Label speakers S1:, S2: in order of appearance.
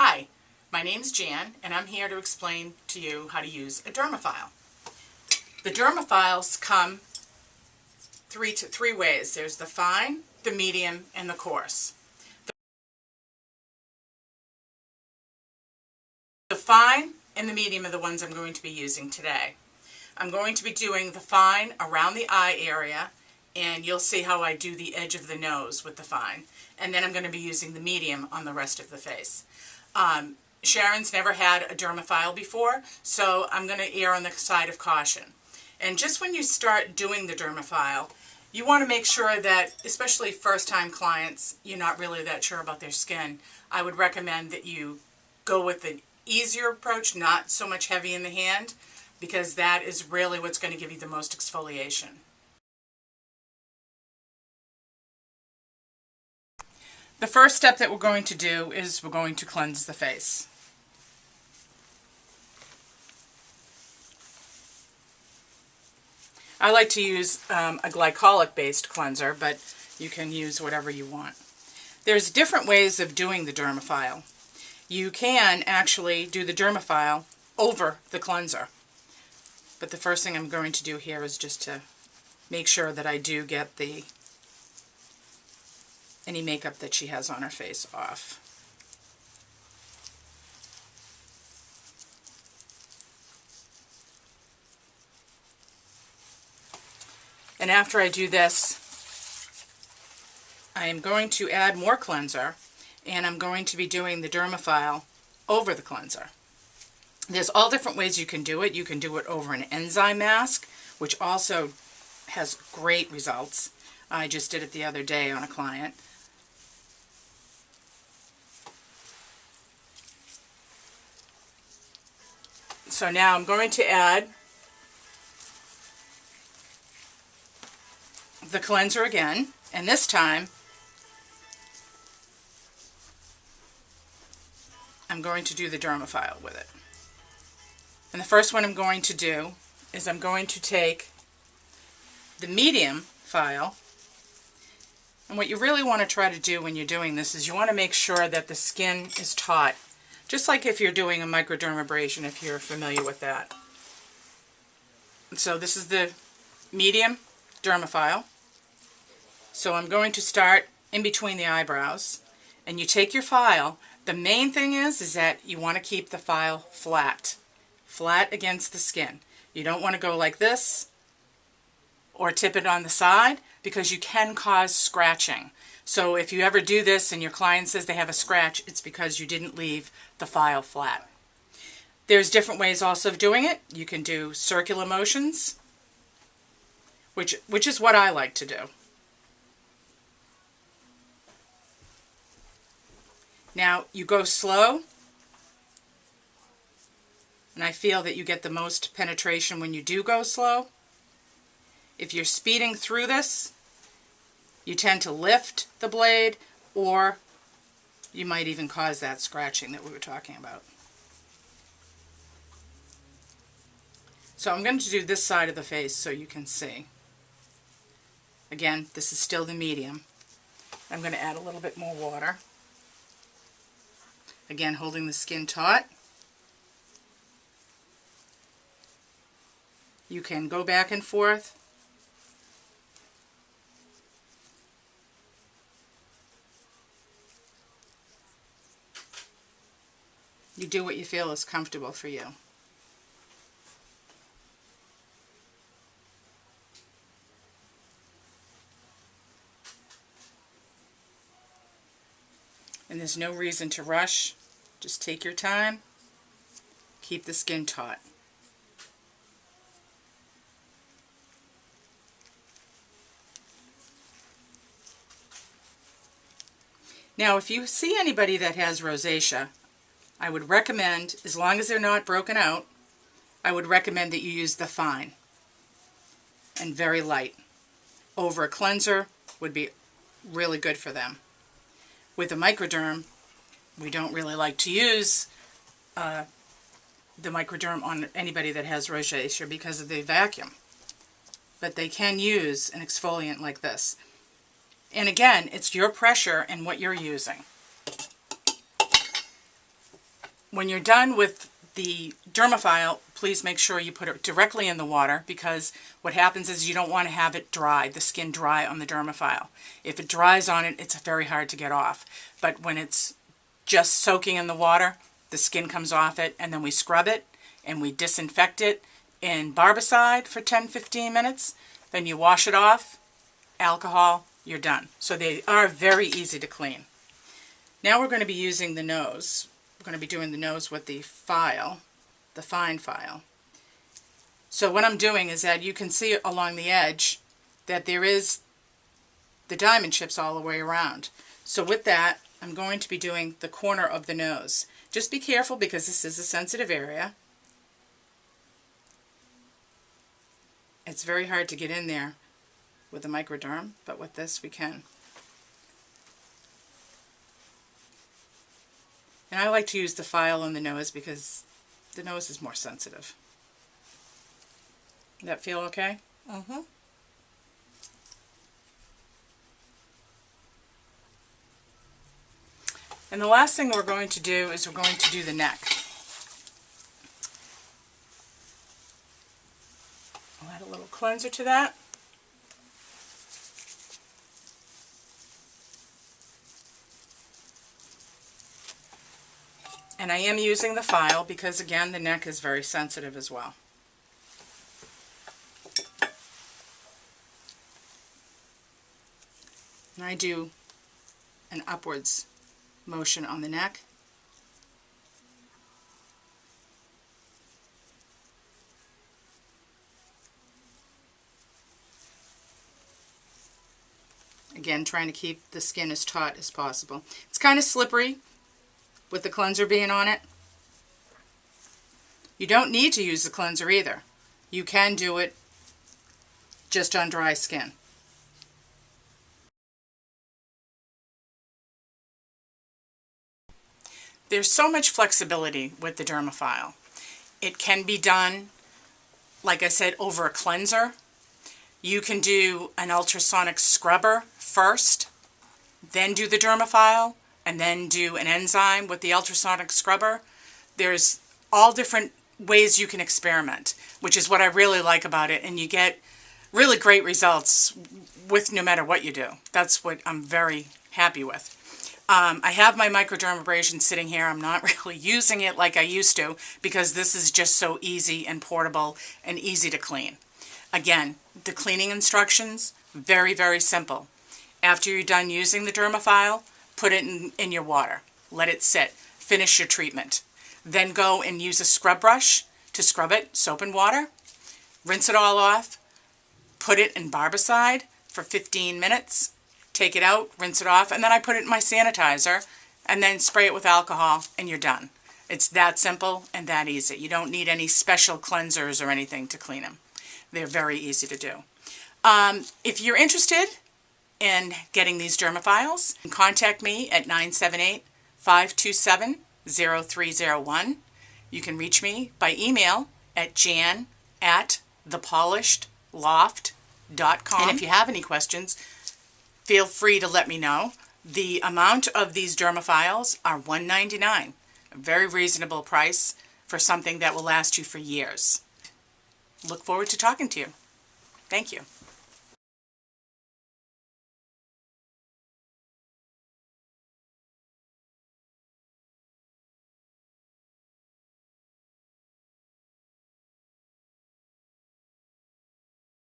S1: Hi, my name's Jan, and I'm here to explain to you how to use a Dermafile. The Dermafiles come three ways. There's the fine, the medium, and the coarse. The fine and the medium are the ones I'm going to be using today. I'm going to be doing the fine around the eye area, and you'll see how I do the edge of the nose with the fine. And then I'm going to be using the medium on the rest of the face. Sharon's never had a Dermafile before, so I'm going to err on the side of caution. And just when you start doing the Dermafile, you want to make sure that, especially first-time clients, you're not really that sure about their skin. I would recommend that you go with an easier approach, not so much heavy in the hand, because that is really what's going to give you the most exfoliation. The first step that we're going to do is we're going to cleanse the face. I like to use a glycolic-based cleanser, but you can use whatever you want. There's different ways of doing the Dermafile. You can actually do the Dermafile over the cleanser. But the first thing I'm going to do here is just to make sure that I do get any makeup that she has on her face off. And after I do this, I am going to add more cleanser, and I'm going to be doing the Dermafile over the cleanser. There's all different ways you can do it. You can do it over an enzyme mask, which also has great results. I just did it the other day on a client. So now I'm going to add the cleanser again, and this time I'm going to do the Dermafile with it. And the first one I'm going to do is I'm going to take the medium file, and what you really want to try to do when you're doing this is you want to make sure that the skin is taut, just like if you're doing a microdermabrasion, if you're familiar with that. So this is the medium Dermafile. So I'm going to start in between the eyebrows, and you take your file. The main thing is that you want to keep the file flat against the skin. You don't want to go like this or tip it on the side, because you can cause scratching. So if you ever do this and your client says they have a scratch, it's because you didn't leave the file flat. There's different ways also of doing it. You can do circular motions, which is what I like to do. Now you go slow, and I feel that you get the most penetration when you do go slow. If you're speeding through this, you tend to lift the blade, or you might even cause that scratching that we were talking about. So I'm going to do this side of the face so you can see. Again, this is still the medium. I'm going to add a little bit more water. Again, holding the skin taut. You can go back and forth. You do what you feel is comfortable for you. And there's no reason to rush. Just take your time. Keep the skin taut. Now, if you see anybody that has rosacea, I would recommend, as long as they're not broken out, I would recommend that you use the fine and very light. Over a cleanser would be really good for them. With a microderm, we don't really like to use the microderm on anybody that has rosacea because of the vacuum. But they can use an exfoliant like this. And again, it's your pressure and what you're using. when you're done with the Dermafile, please make sure you put it directly in the water, because what happens is you don't want to have it dry, the skin dry on the Dermafile. If it dries on it, it's very hard to get off. But when it's just soaking in the water, the skin comes off it, and then we scrub it and we disinfect it in barbicide for 10-15 minutes. Then you wash it off, alcohol, you're done. So they are very easy to clean. Now we're going to be using the nose. We're going to be doing the nose with the file, the fine file. So what I'm doing is that you can see along the edge that there is the diamond chips all the way around. So with that, I'm going to be doing the corner of the nose. Just be careful, because this is a sensitive area. It's very hard to get in there with a microderm, but with this we can. And I like to use the file on the nose because the nose is more sensitive. Does that feel okay?
S2: Mm-hmm.
S1: And the last thing we're going to do is we're going to do the neck. I'll add a little cleanser to that. And I am using the file because, again, the neck is very sensitive as well. And I do an upwards motion on the neck. Again, trying to keep the skin as taut as possible. It's kind of slippery with the cleanser being on it. You don't need to use the cleanser either. You can do it just on dry skin. There's so much flexibility with the Dermafile. It can be done, like I said, over a cleanser. You can do an ultrasonic scrubber first, then do the Dermafile, and then do an enzyme with the ultrasonic scrubber. There's all different ways you can experiment, which is what I really like about it, and you get really great results with no matter what you do. That's what I'm very happy with. I have my microdermabrasion sitting here. I'm not really using it like I used to, because this is just so easy and portable and easy to clean. Again, the cleaning instructions, very, very simple. After you're done using the Dermafile, put it in your water. Let it sit. Finish your treatment. Then go and use a scrub brush to scrub it, soap and water. Rinse it all off. Put it in barbicide for 15 minutes. Take it out, rinse it off, and then I put it in my sanitizer and then spray it with alcohol, and you're done. It's that simple and that easy. You don't need any special cleansers or anything to clean them. They're very easy to do. If you're interested in getting these Dermafiles, contact me at 978-527-0301. You can reach me by email at jan@thepolishedloft.com. And if you have any questions, feel free to let me know. The amount of these Dermafiles are $1.99, a very reasonable price for something that will last you for years. Look forward to talking to you. Thank you.